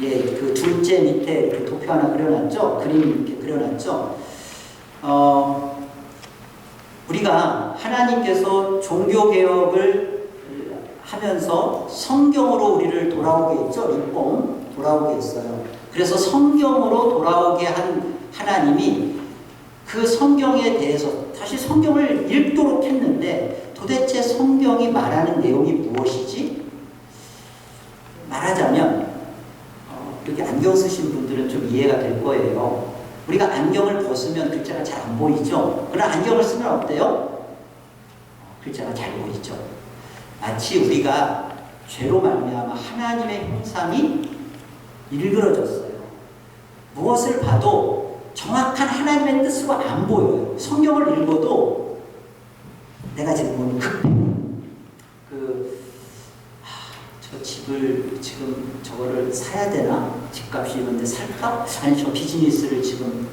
예, 그 둘째 밑에 이렇게 도표 하나 그려놨죠? 그림 이렇게 그려놨죠? 우리가 하나님께서 종교개혁을 하면서 성경으로 우리를 돌아오게 했죠? 리폼, 돌아오게 했어요. 그래서 성경으로 돌아오게 한 하나님이 그 성경에 대해서 다시 성경을 읽도록 했는데 도대체 성경이 말하는 내용이 무엇이지? 말하자면 이렇게 안경 쓰신 분들은 좀 이해가 될 거예요. 우리가 안경을 벗으면 글자가 잘 안 보이죠? 그러나 안경을 쓰면 어때요? 글자가 잘 보이죠? 마치 우리가 죄로 말미암아 하나님의 형상이 일그러졌어요. 무엇을 봐도 정확한 하나님의 뜻으로 안 보여요. 성경을 읽어도 내가 지금 보는 저 집을 지금 저거를 사야 되나? 집값이 이런데 살까? 아니, 저 비즈니스를 지금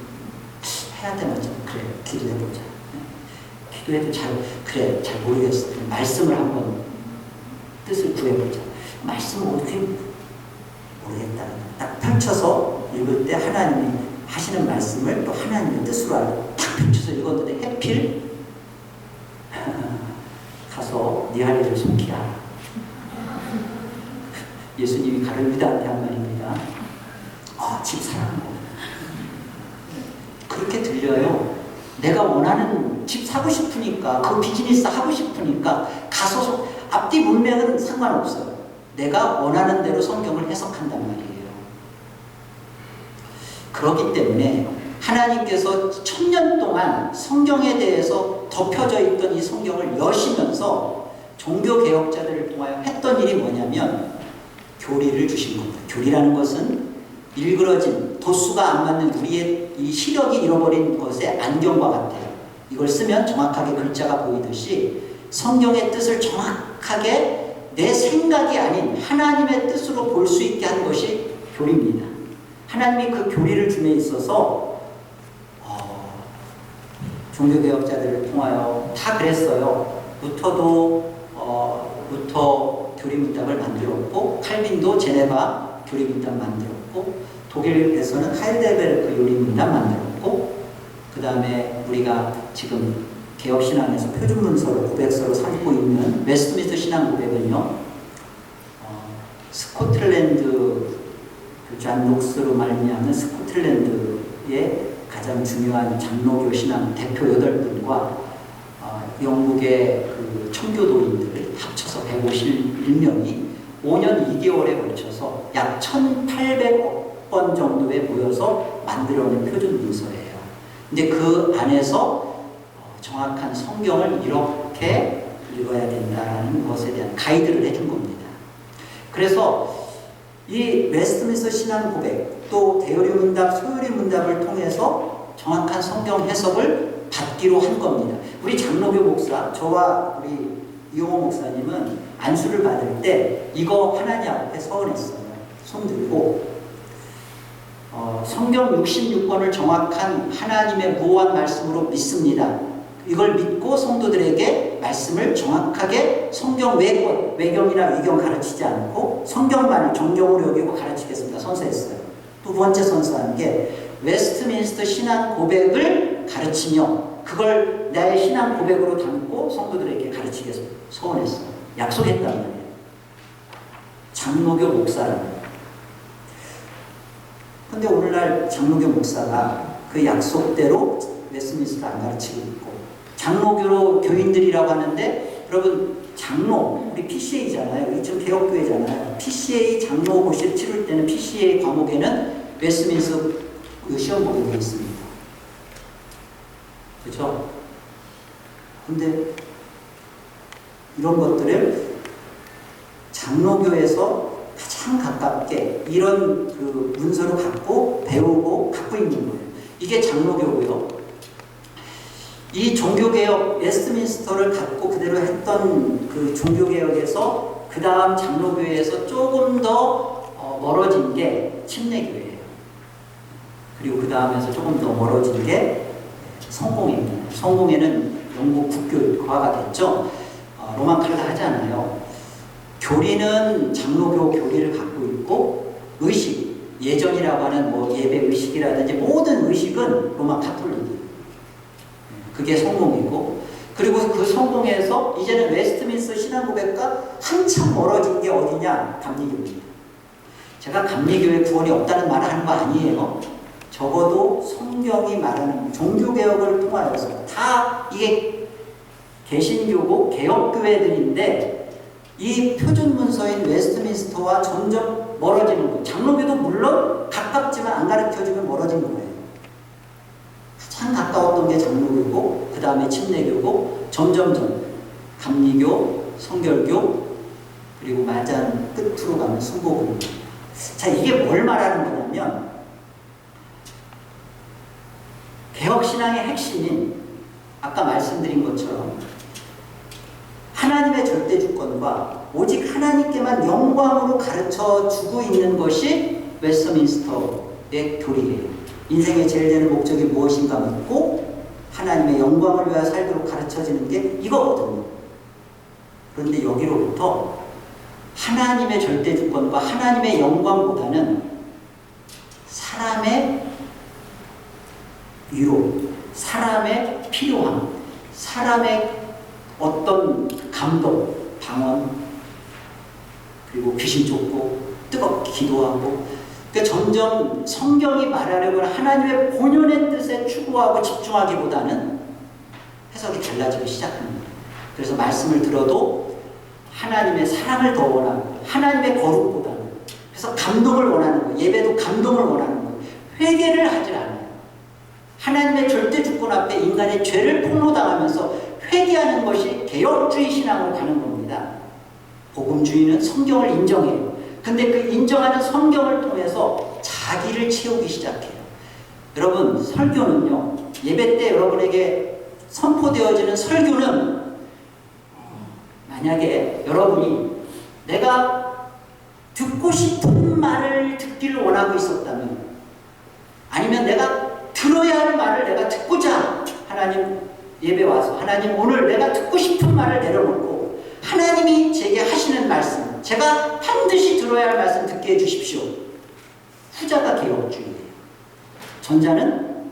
해야 되나? 좀 그래, 기도해보자. 기도해도 잘 모르겠어. 말씀을 한번 뜻을 구해보자. 말씀을 어떻게 모르겠다. 딱 펼쳐서 읽을 때 하나님이 하시는 말씀을 또 하나님의 뜻으로 알고 딱 펼쳐서 읽었는데 해필 가서 네 할 일을 속히 하라. 예수님이 가룟 유다한테 한 말입니다. 집 사라는 거. 그렇게 들려요. 내가 원하는 집 사고 싶으니까, 그 비즈니스 하고 싶으니까 가서 앞뒤 문맥은 상관없어요. 내가 원하는 대로 성경을 해석한단 말이에요. 그렇기 때문에 하나님께서 1000년 동안 성경에 대해서 덮여져 있던 이 성경을 여시면서 종교개혁자들을 통하여 했던 일이 뭐냐면 교리를 주신 겁니다. 교리라는 것은 일그러진, 도수가 안 맞는 우리의 이 시력이 잃어버린 것의 안경과 같아요. 이걸 쓰면 정확하게 글자가 보이듯이 성경의 뜻을 정확하게 내 생각이 아닌 하나님의 뜻으로 볼 수 있게 한 것이 교리입니다. 하나님이 그 교리를 줌에 있어서 종교개혁자들을 통하여 다 그랬어요. 루터 교리 문답을 만들었고, 칼빈도 제네바 교리 문답 만들었고, 독일에서는 하이델베르크 교리 문답 만들었고, 그 다음에 우리가 지금 개혁신앙에서 표준문서로 고백서로 삼고 있는 웨스트민스터 신앙 고백은요, 스코틀랜드 존 녹스로 말미암는 스코틀랜드의 가장 중요한 장로교 신앙 대표 8분과 영국의 그 청교도인들 합쳐서 151명이 5년 2개월에 걸쳐서 약 1800번 정도에 모여서 만들어낸 표준 문서예요. 근데 그 안에서 정확한 성경을 이렇게 읽어야 된다는 것에 대한 가이드를 해준 겁니다. 그래서 이 웨스트민스터 신앙 고백, 또 대요리 문답, 소요리 문답을 통해서 정확한 성경 해석을 받기로 한 겁니다. 우리 장로교 목사, 저와 우리 이용호 목사님은 안수를 받을 때 이거 하나님 앞에 서원했어요. 손 들고 성경 66권을 정확한 하나님의 무한 말씀으로 믿습니다. 이걸 믿고 성도들에게 말씀을 정확하게 성경 외경이나 위경 가르치지 않고 성경만을 정경으로 여기고 가르치겠습니다. 선서했어요. 두 번째 선서한 게 웨스트민스터 신앙 고백을 가르치며 그걸 나의 신앙 고백으로 담고 성도들에게 가르치겠습니다. 서원했어요. 약속했단 말이에요. 장로교 목사라는. 근데 오늘날 장로교 목사가 그 약속대로 웨스트민스터를 안 가르치고 있고, 장로교로 교인들이라고 하는데, 여러분 장로, 우리 PCA잖아요. 우리 지금 개혁교회잖아요. PCA 장로 고시를 치를 때는 PCA 과목에는 웨스트민스터 그 시험 보게 되어 있습니다. 그렇죠? 근데 이런 것들을 장로교에서 가장 가깝게 이런 그 문서를 갖고 배우고 갖고 있는 거예요. 이게 장로교고요. 이 종교개혁, 웨스트민스터를 갖고 그대로 했던 그 종교개혁에서 그 다음 장로교회에서 조금 더 멀어진 게 침례교회예요. 그리고 그 다음에서 조금 더 멀어진 게 성공회입니다. 성공회는 영국 국교화가 됐죠. 로마 칼라 하지 않아요. 교리는 장로교 교리를 갖고 있고, 의식, 예전이라고 하는 뭐 예배 의식이라든지 모든 의식은 로마 카톨릭이에요. 그게 성공이고, 그리고 그 성공에서 이제는 웨스트민스터 신앙고백과 한참 멀어진 게 어디냐? 감리교입니다. 제가 감리교회 구원이 없다는 말을 하는 거 아니에요. 적어도 성경이 말하는 종교개혁을 통하여서 다 이게 개신교고 개혁교회들인데 이 표준문서인 웨스트민스터와 점점 멀어지는 거예요. 장로교도 물론 가깝지만 안 가르쳐주면 멀어진 거예요. 가장 가까웠던 게 장로교고, 그 다음에 침례교고, 점점점 감리교, 성결교, 그리고 마지막 끝으로 가면 순복음. 자, 이게 뭘 말하는 거냐면 개혁신앙의 핵심인 아까 말씀드린 것처럼 하나님의 절대 주권과 오직 하나님께만 영광으로 가르쳐 주고 있는 것이 웨스트민스터의 교리예요. 인생의 제일 되는 목적이 무엇인가 묻고 하나님의 영광을 위하여 살도록 가르쳐지는 게 이거거든요. 그런데 여기로부터 하나님의 절대 주권과 하나님의 영광보다는 사람의 위로, 사람의 필요함, 사람의 어떤 감동, 방언, 그리고 귀신 쫓고 뜨겁게 기도하고, 그러니까 점점 성경이 말하려고 하는 하나님의 본연의 뜻에 추구하고 집중하기보다는 해석이 달라지기 시작합니다. 그래서 말씀을 들어도 하나님의 사랑을 더 원하고 하나님의 거룩보다는, 그래서 감동을 원하는 거예요. 예배도 감동을 원하는 거예요. 회개를 하질 않아요. 하나님의 절대 주권 앞에 인간의 죄를 폭로당하면서 회개하는 것이 개혁주의 신앙으로 가는 겁니다. 복음주의는 성경을 인정해요. 근데 그 인정하는 성경을 통해서 자기를 채우기 시작해요. 여러분, 설교는요, 예배 때 여러분에게 선포되어지는 설교는 만약에 여러분이 내가 듣고 싶은 말을 듣기를 원하고 있었다면, 아니면 내가 들어야 할 말을 내가 듣고자 하나님 예배 와서 하나님 오늘 내가 듣고 싶은 말을 내려놓고 하나님이 제게 하시는 말씀, 제가 반드시 들어야 할 말씀 듣게 해주십시오. 후자가 개혁주의예요. 전자는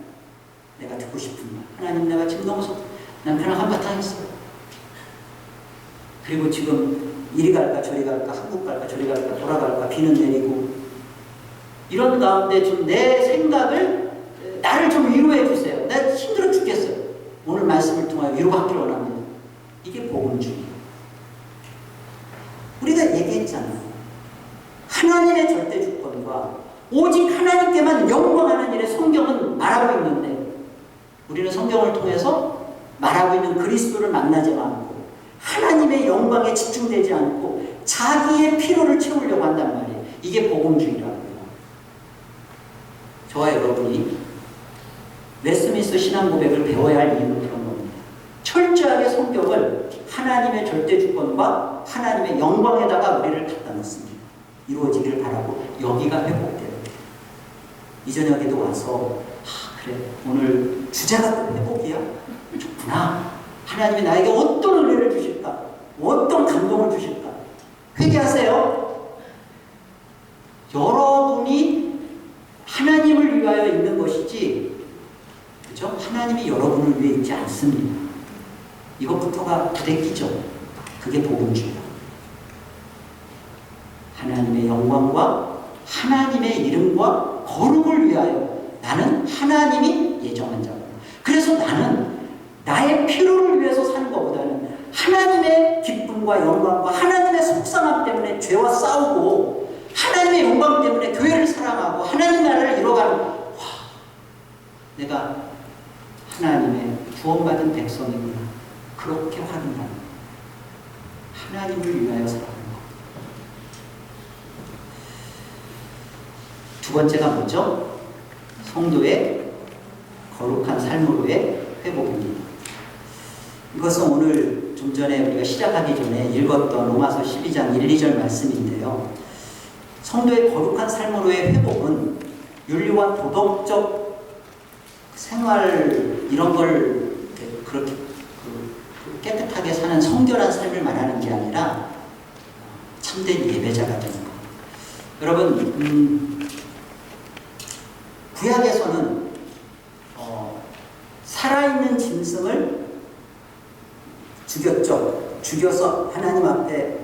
내가 듣고 싶은 말, 하나님 내가 지금 너무 남편랑 한바탕 했어요. 그리고 지금 이리 갈까 저리 갈까 한국 갈까 저리 갈까 돌아갈까 비는 내리고 이런 가운데 좀 내 생각을 나를 좀 위로해 주세요. 나 힘들어 죽겠어요. 오늘 말씀을 통하여 위로받기를 원합니다. 이게 복음주의예요. 우리가 얘기했잖아요. 하나님의 절대 주권과 오직 하나님께만 영광하는 일에 성경은 말하고 있는데, 우리는 성경을 통해서 말하고 있는 그리스도를 만나지 않고 하나님의 영광에 집중되지 않고 자기의 필요를 채우려고 한단 말이에요. 이게 복음주의라고요. 저와 여러분이 웨스트민스터 신앙 고백을 배워야 할 이유는 그런 겁니다. 철저하게 성격을 하나님의 절대 주권과 하나님의 영광에다가 우리를 갖다 놓습니다. 이루어지기를 바라고 여기가 회복돼요. 이 저녁에도 와서 그래 오늘 주제가 또 회복이야? 좋구나. 하나님이 나에게 어떤 은혜를 주실까? 어떤 감동을 주실까? 회개하세요. 여러분이 하나님을 위하여 있는 것이지, 그죠? 하나님이 여러분을 위해 있지 않습니다. 이것부터가 부대끼죠. 그게 복음주의다. 하나님의 영광과 하나님의 이름과 거룩을 위하여 나는 하나님이 예정한 자고, 그래서 나는 나의 필요를 위해서 사는 것보다는 하나님의 기쁨과 영광과 하나님의 속상함 때문에 죄와 싸우고 하나님의 영광 때문에 교회를 사랑하고 하나님 나라를 이뤄가는, 와, 내가 하나님의 구원받은 백성이구나, 그렇게 확인하는, 하나님을 위하여 살아가는 것. 두 번째가 뭐죠? 성도의 거룩한 삶으로의 회복입니다. 이것은 오늘 좀 전에 우리가 시작하기 전에 읽었던 로마서 12장 1, 2절 말씀인데요. 성도의 거룩한 삶으로의 회복은 윤리와 도덕적 생활 이런 걸 그렇게 깨끗하게 사는 성결한 삶을 말하는 게 아니라 참된 예배자가 되는 것. 여러분, 구약에서는 살아있는 짐승을 죽였죠. 죽여서 하나님 앞에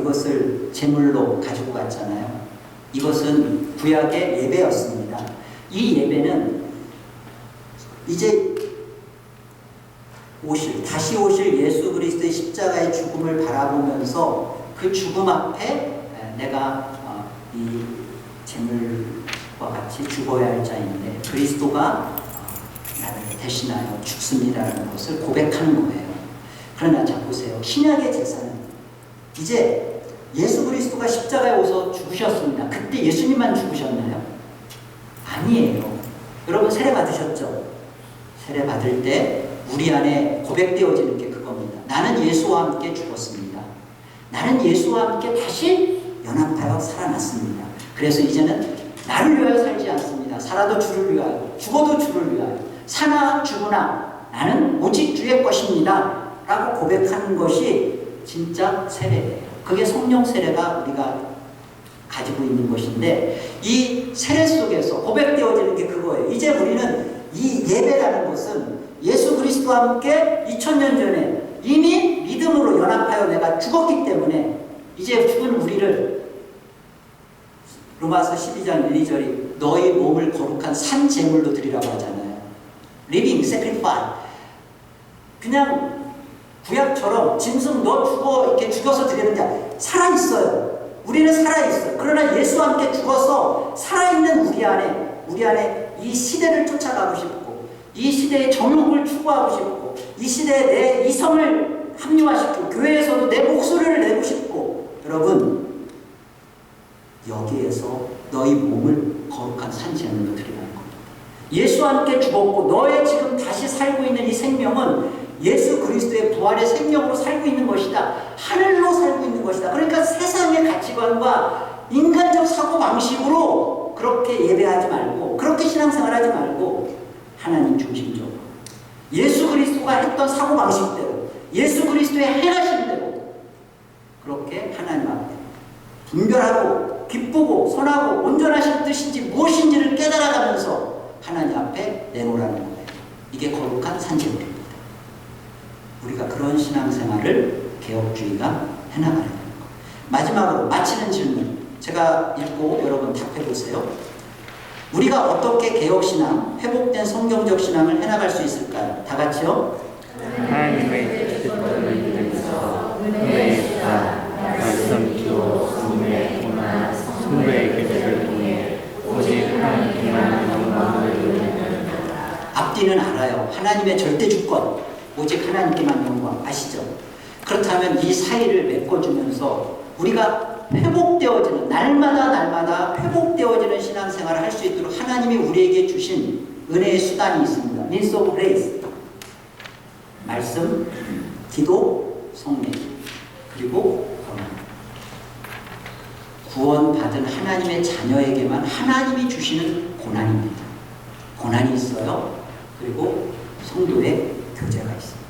이것을 제물로 가지고 갔잖아요. 이것은 구약의 예배였습니다. 이 예배는 이제 다시 오실 예수 그리스도의 십자가의 죽음을 바라보면서 그 죽음 앞에 내가 이 제물과 같이 죽어야 할 자인데 그리스도가 나를 대신하여 죽습니다라는 것을 고백하는 거예요. 그러나 자 보세요. 신약의 제사는 이제 예수 그리스도가 십자가에 오셔서 죽으셨습니다. 그때 예수님만 죽으셨나요? 아니에요. 여러분 세례 받으셨죠? 세례 받을 때 우리 안에 고백되어지는 게 그겁니다. 나는 예수와 함께 죽었습니다. 나는 예수와 함께 다시 연합하여 살아났습니다. 그래서 이제는 나를 위하여 살지 않습니다. 살아도 주를 위하여, 죽어도 주를 위하여, 사나 죽으나 나는 오직 주의 것입니다 라고 고백하는 것이 진짜 세례예요. 그게 성령 세례가 우리가 가지고 있는 것인데, 이 세례 속에서 고백되어지는 게 그거예요. 이제 우리는 이 예배라는 것은 예수 그리스도와 함께 2000년 전에 이미 믿음으로 연합하여 내가 죽었기 때문에 이제 죽은 우리를 로마서 12장 1, 2절이 너희 몸을 거룩한 산 제물로 드리라고 하잖아요. Living sacrifice. 그냥 구약처럼 짐승 너 죽어 이렇게 죽여서 드리는 게 아니라 살아있어요. 우리는 살아있어요. 그러나 예수와 함께 죽어서 살아있는 우리 안에 이 시대를 쫓아가고 싶고, 이 시대의 정욕을 추구하고 싶고, 이 시대에 내 이성을 합리화시키고, 교회에서도 내 목소리를 내고 싶고, 여러분 여기에서 너희 몸을 거룩한 산제물로 드리라는 겁니다. 예수와 함께 죽었고 너의 지금 다시 살고 있는 이 생명은 예수 그리스도의 부활의 생명으로 살고 있는 것이다. 하늘로 살고 있는 것이다. 그러니까 세상의 가치관과 인간적 사고방식으로 그렇게 예배하지 말고, 그렇게 신앙생활하지 말고, 하나님 중심적으로 예수 그리스도가 했던 사고방식대로, 예수 그리스도의 행하신 대로 그렇게 하나님 앞에 분별하고 기쁘고 선하고 온전하신 뜻인지 무엇인지를 깨달아가면서 하나님 앞에 내놓으라는 거예요. 이게 거룩한 산제물입니다. 우리가 그런 신앙생활을 개혁주의가 해나가야 되는 거. 마지막으로 마치는 질문 제가 읽고 여러분 답해보세요. 우리가 어떻게 개혁신앙, 회복된 성경적 신앙을 해나갈 수 있을까요? 다 같이요. 하나님의 뜻을 믿으면서 은혜의 사 말씀 기도 성례 고난 성도의 교제를 통해 오직 하나님께만 영광을 돌리는 앞뒤는 알아요. 하나님의 절대 주권, 오직 하나님께만 영광. 아시죠? 그렇다면 이 사이를 메꿔주면서 우리가 회복되어지는, 날마다 회복되어지는 신앙생활을 할 수 있도록 하나님이 우리에게 주신 은혜의 수단이 있습니다. means of grace. 말씀, 기도, 성례, 그리고 구원받은 하나님의 자녀에게만 하나님이 주시는 고난입니다. 고난이 있어요. 그리고 성도의 교제가 있습니다.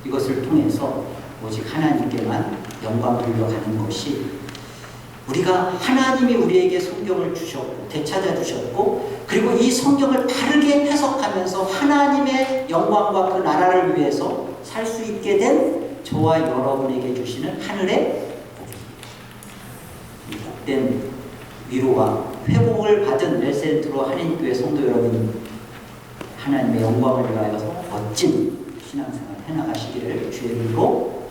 이것을 통해서 오직 하나님께만 영광 돌려가는 것이, 우리가 하나님이 우리에게 성경을 주셨고 되찾아 주셨고, 그리고 이 성경을 바르게 해석하면서 하나님의 영광과 그 나라를 위해서 살 수 있게 된 저와 여러분에게 주시는 하늘의 복된 위로와 회복을 받은 멜센트로 한인교회 성도 여러분, 하나님의 영광을 위하여서 멋진 신앙생활 해나가시기를 주의 이름으로